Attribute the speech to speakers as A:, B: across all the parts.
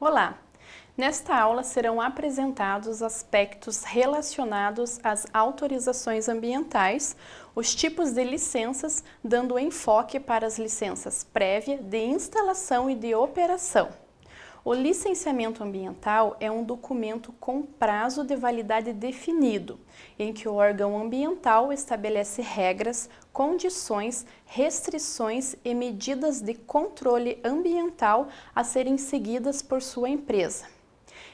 A: Olá! Nesta aula serão apresentados aspectos relacionados às autorizações ambientais, os tipos de licenças, dando enfoque para as licenças prévia, de instalação e de operação. O licenciamento ambiental é um documento com prazo de validade definido, em que o órgão ambiental estabelece regras, condições, restrições e medidas de controle ambiental a serem seguidas por sua empresa.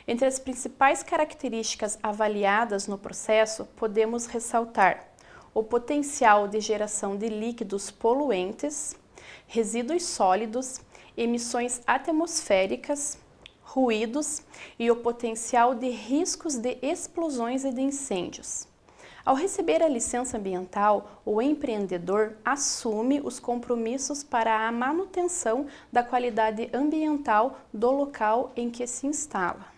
A: Entre as principais características avaliadas no processo, podemos ressaltar o potencial de geração de líquidos poluentes, resíduos sólidos, emissões atmosféricas, ruídos e o potencial de riscos de explosões e de incêndios. Ao receber a licença ambiental, o empreendedor assume os compromissos para a manutenção da qualidade ambiental do local em que se instala.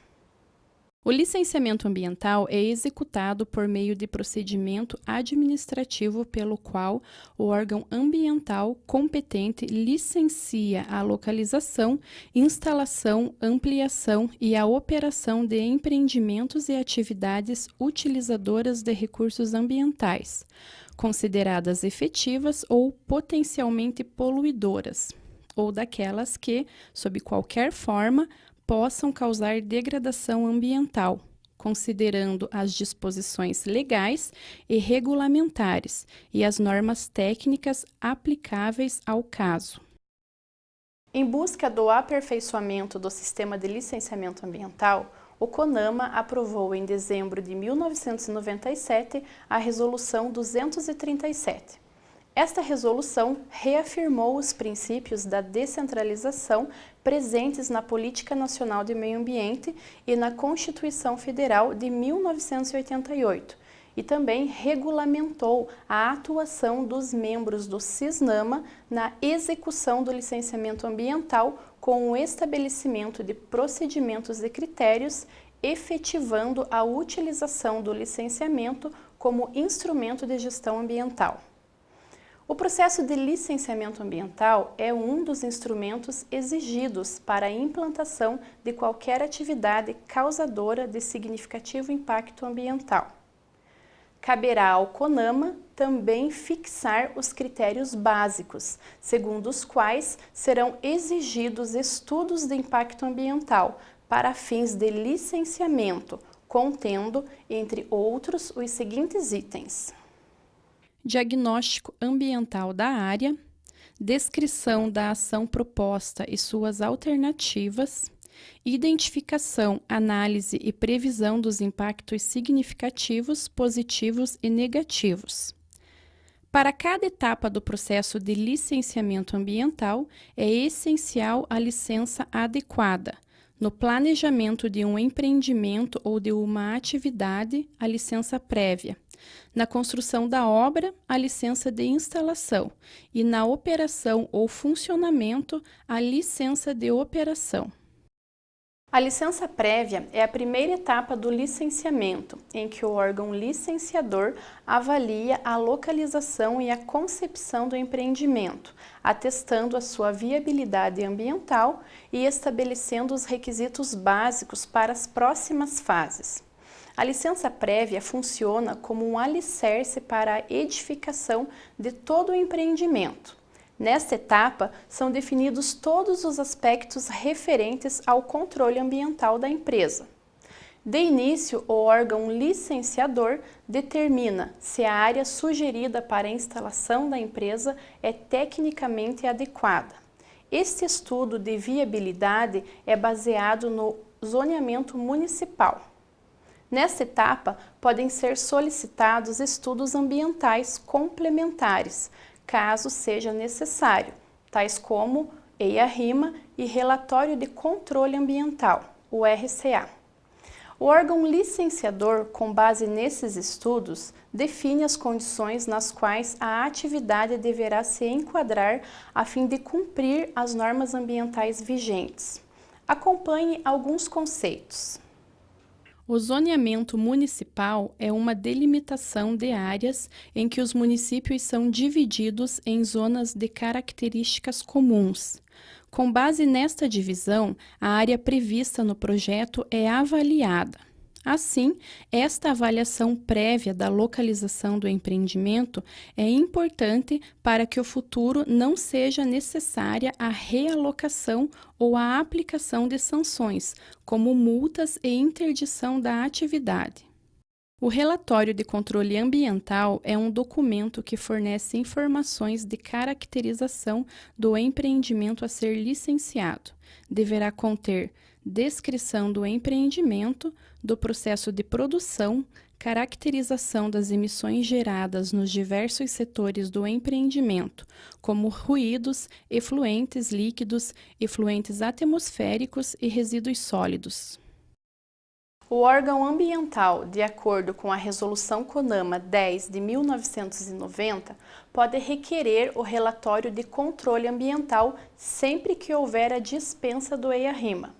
A: O licenciamento ambiental é executado por meio de procedimento administrativo pelo qual o órgão ambiental competente licencia a localização, instalação, ampliação e a operação de empreendimentos e atividades utilizadoras de recursos ambientais, consideradas efetivas ou potencialmente poluidoras, ou daquelas que, sob qualquer forma, possam causar degradação ambiental, considerando as disposições legais e regulamentares e as normas técnicas aplicáveis ao caso. Em busca do aperfeiçoamento do sistema de licenciamento ambiental, o CONAMA aprovou em dezembro de 1997 a Resolução 237. Esta resolução reafirmou os princípios da descentralização presentes na Política Nacional de Meio Ambiente e na Constituição Federal de 1988 e também regulamentou a atuação dos membros do CISNAMA na execução do licenciamento ambiental com o estabelecimento de procedimentos e critérios, efetivando a utilização do licenciamento como instrumento de gestão ambiental. O processo de licenciamento ambiental é um dos instrumentos exigidos para a implantação de qualquer atividade causadora de significativo impacto ambiental. Caberá ao CONAMA também fixar os critérios básicos, segundo os quais serão exigidos estudos de impacto ambiental para fins de licenciamento, contendo, entre outros, os seguintes itens: diagnóstico ambiental da área, descrição da ação proposta e suas alternativas, identificação, análise e previsão dos impactos significativos, positivos e negativos. Para cada etapa do processo de licenciamento ambiental, é essencial a licença adequada. No planejamento de um empreendimento ou de uma atividade, a licença prévia. Na construção da obra, a licença de instalação. E na operação ou funcionamento, a licença de operação. A licença prévia é a primeira etapa do licenciamento, em que o órgão licenciador avalia a localização e a concepção do empreendimento, atestando a sua viabilidade ambiental e estabelecendo os requisitos básicos para as próximas fases. A licença prévia funciona como um alicerce para a edificação de todo o empreendimento. Nesta etapa, são definidos todos os aspectos referentes ao controle ambiental da empresa. De início, o órgão licenciador determina se a área sugerida para a instalação da empresa é tecnicamente adequada. Este estudo de viabilidade é baseado no zoneamento municipal. Nesta etapa, podem ser solicitados estudos ambientais complementares, caso seja necessário, tais como EIA-RIMA e Relatório de Controle Ambiental, o RCA. O órgão licenciador, com base nesses estudos, define as condições nas quais a atividade deverá se enquadrar a fim de cumprir as normas ambientais vigentes. Acompanhe alguns conceitos. O zoneamento municipal é uma delimitação de áreas em que os municípios são divididos em zonas de características comuns. Com base nesta divisão, a área prevista no projeto é avaliada. Assim, esta avaliação prévia da localização do empreendimento é importante para que no futuro não seja necessária a realocação ou a aplicação de sanções, como multas e interdição da atividade. O relatório de controle ambiental é um documento que fornece informações de caracterização do empreendimento a ser licenciado. Deverá conter descrição do empreendimento, do processo de produção, caracterização das emissões geradas nos diversos setores do empreendimento, como ruídos, efluentes líquidos, efluentes atmosféricos e resíduos sólidos. O órgão ambiental, de acordo com a Resolução CONAMA 10 de 1990, pode requerer o relatório de controle ambiental sempre que houver a dispensa do EIA-RIMA.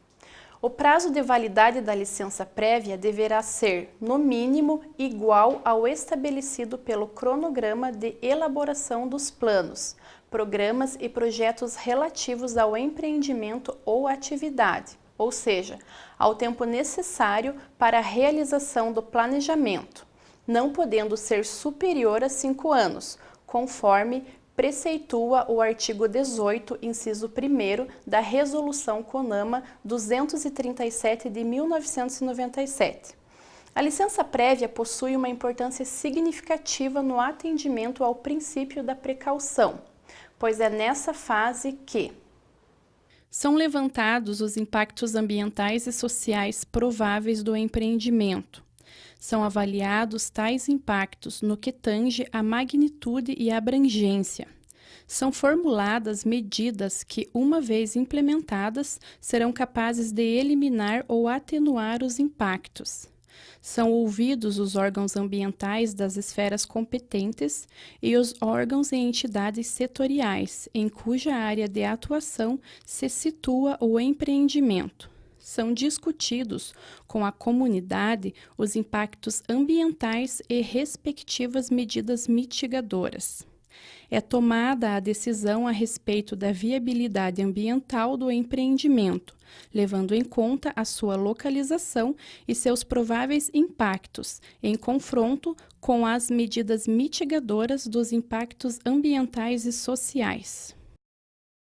A: O prazo de validade da licença prévia deverá ser, no mínimo, igual ao estabelecido pelo cronograma de elaboração dos planos, programas e projetos relativos ao empreendimento ou atividade, ou seja, ao tempo necessário para a realização do planejamento, não podendo ser superior a 5 anos, conforme preceitua o artigo 18, inciso 1º da Resolução CONAMA 237 de 1997. A licença prévia possui uma importância significativa no atendimento ao princípio da precaução, pois é nessa fase que são levantados os impactos ambientais e sociais prováveis do empreendimento. São avaliados tais impactos no que tange à magnitude e abrangência. São formuladas medidas que, uma vez implementadas, serão capazes de eliminar ou atenuar os impactos. São ouvidos os órgãos ambientais das esferas competentes e os órgãos e entidades setoriais, em cuja área de atuação se situa o empreendimento. São discutidos com a comunidade os impactos ambientais e respectivas medidas mitigadoras. É tomada a decisão a respeito da viabilidade ambiental do empreendimento, levando em conta a sua localização e seus prováveis impactos, em confronto com as medidas mitigadoras dos impactos ambientais e sociais.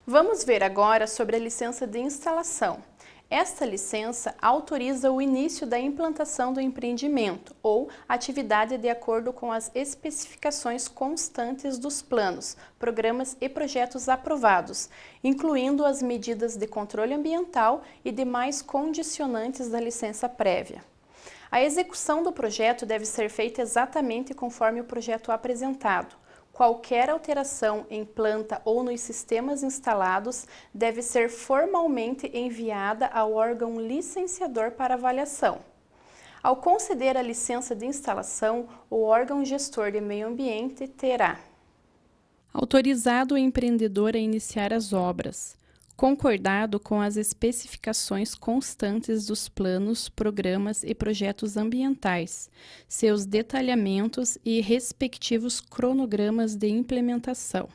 A: Vamos ver agora sobre a licença de instalação. Esta licença autoriza o início da implantação do empreendimento ou atividade de acordo com as especificações constantes dos planos, programas e projetos aprovados, incluindo as medidas de controle ambiental e demais condicionantes da licença prévia. A execução do projeto deve ser feita exatamente conforme o projeto apresentado. Qualquer alteração em planta ou nos sistemas instalados deve ser formalmente enviada ao órgão licenciador para avaliação. Ao conceder a licença de instalação, o órgão gestor de meio ambiente terá autorizado o empreendedor a iniciar as obras, concordado com as especificações constantes dos planos, programas e projetos ambientais, seus detalhamentos e respectivos cronogramas de implementação.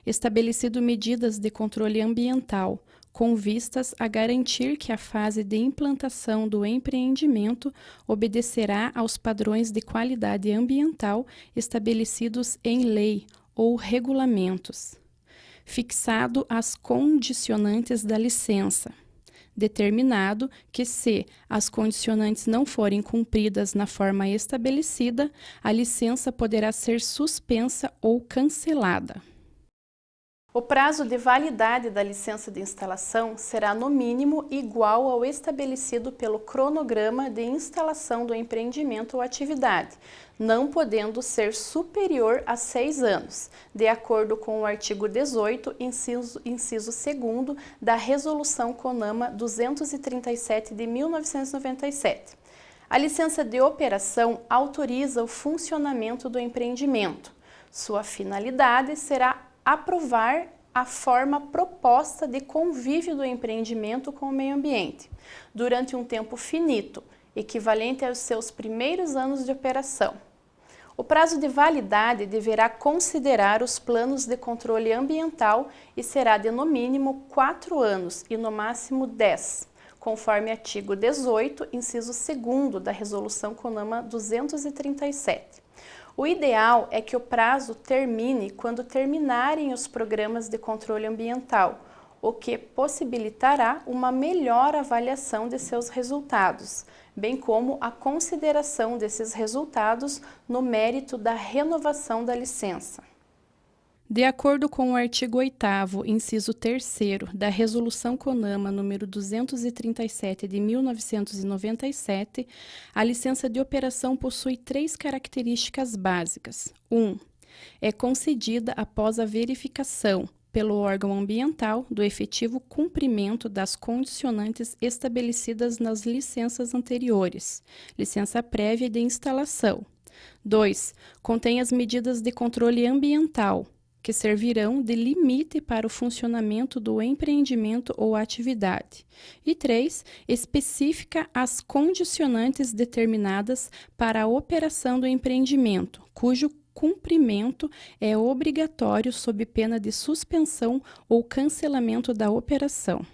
A: Estabelecido medidas de controle ambiental, com vistas a garantir que a fase de implantação do empreendimento obedecerá aos padrões de qualidade ambiental estabelecidos em lei ou regulamentos. Fixado as condicionantes da licença. Determinado que, se as condicionantes não forem cumpridas na forma estabelecida, a licença poderá ser suspensa ou cancelada. O prazo de validade da licença de instalação será, no mínimo, igual ao estabelecido pelo cronograma de instalação do empreendimento ou atividade, não podendo ser superior a 6 anos, de acordo com o artigo 18, inciso 2º da Resolução CONAMA 237 de 1997. A licença de operação autoriza o funcionamento do empreendimento. Sua finalidade será aprovar a forma proposta de convívio do empreendimento com o meio ambiente, durante um tempo finito, equivalente aos seus primeiros anos de operação. O prazo de validade deverá considerar os planos de controle ambiental e será de no mínimo 4 anos e no máximo 10, conforme artigo 18, inciso 2º da Resolução CONAMA 237. O ideal é que o prazo termine quando terminarem os programas de controle ambiental, o que possibilitará uma melhor avaliação de seus resultados, bem como a consideração desses resultados no mérito da renovação da licença. De acordo com o artigo 8º, inciso 3º da Resolução CONAMA número 237 de 1997, a licença de operação possui 3 características básicas. 1. É concedida após a verificação pelo órgão ambiental do efetivo cumprimento das condicionantes estabelecidas nas licenças anteriores, licença prévia de instalação. 2. Contém as medidas de controle ambiental, que servirão de limite para o funcionamento do empreendimento ou atividade. E 3. Especifica as condicionantes determinadas para a operação do empreendimento, cujo cumprimento é obrigatório sob pena de suspensão ou cancelamento da operação.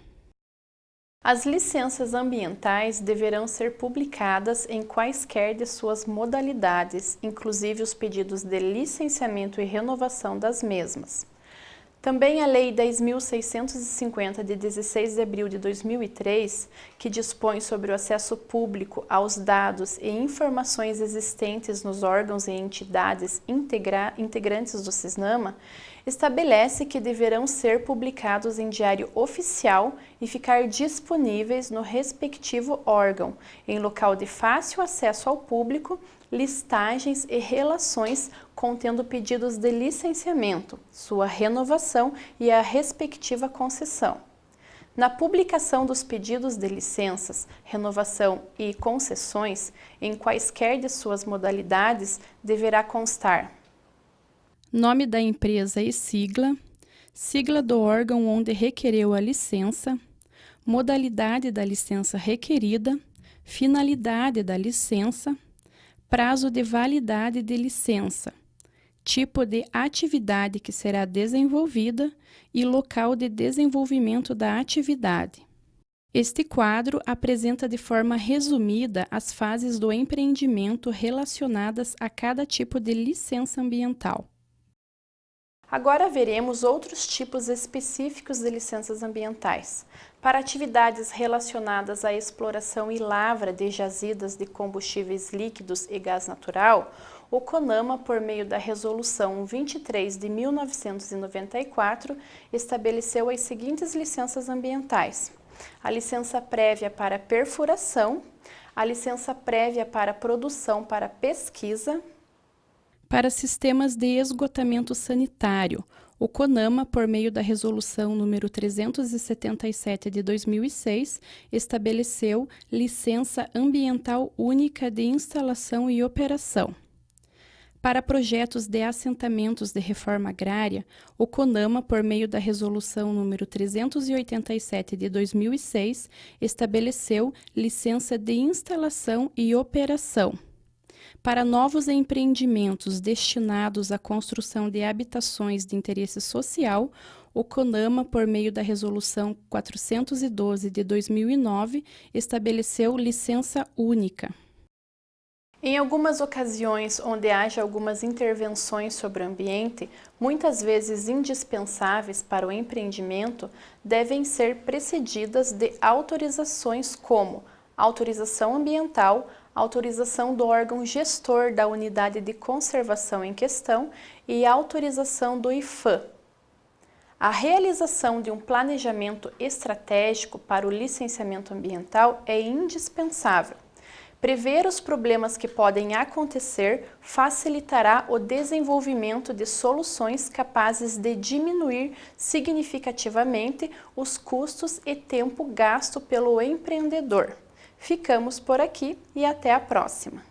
A: As licenças ambientais deverão ser publicadas em quaisquer de suas modalidades, inclusive os pedidos de licenciamento e renovação das mesmas. Também a Lei 10.650, de 16 de abril de 2003, que dispõe sobre o acesso público aos dados e informações existentes nos órgãos e entidades integrantes do CISNAMA, estabelece que deverão ser publicados em diário oficial e ficar disponíveis no respectivo órgão, em local de fácil acesso ao público, listagens e relações contendo pedidos de licenciamento, sua renovação e a respectiva concessão. Na publicação dos pedidos de licenças, renovação e concessões, em quaisquer de suas modalidades, deverá constar nome da empresa e sigla, sigla do órgão onde requereu a licença, modalidade da licença requerida, finalidade da licença, prazo de validade de licença, tipo de atividade que será desenvolvida e local de desenvolvimento da atividade. Este quadro apresenta de forma resumida as fases do empreendimento relacionadas a cada tipo de licença ambiental. Agora veremos outros tipos específicos de licenças ambientais. Para atividades relacionadas à exploração e lavra de jazidas de combustíveis líquidos e gás natural, o CONAMA, por meio da Resolução 23 de 1994, estabeleceu as seguintes licenças ambientais: a licença prévia para perfuração, a licença prévia para produção para pesquisa. Para sistemas de esgotamento sanitário, o CONAMA, por meio da Resolução número 377 de 2006, estabeleceu licença ambiental única de instalação e operação. Para projetos de assentamentos de reforma agrária, o CONAMA, por meio da Resolução número 387 de 2006, estabeleceu licença de instalação e operação. Para novos empreendimentos destinados à construção de habitações de interesse social, o CONAMA, por meio da Resolução 412 de 2009, estabeleceu licença única. Em algumas ocasiões onde haja algumas intervenções sobre o ambiente, muitas vezes indispensáveis para o empreendimento, devem ser precedidas de autorizações como autorização ambiental, autorização do órgão gestor da unidade de conservação em questão e autorização do IFAM. A realização de um planejamento estratégico para o licenciamento ambiental é indispensável. Prever os problemas que podem acontecer facilitará o desenvolvimento de soluções capazes de diminuir significativamente os custos e tempo gasto pelo empreendedor. Ficamos por aqui e até a próxima!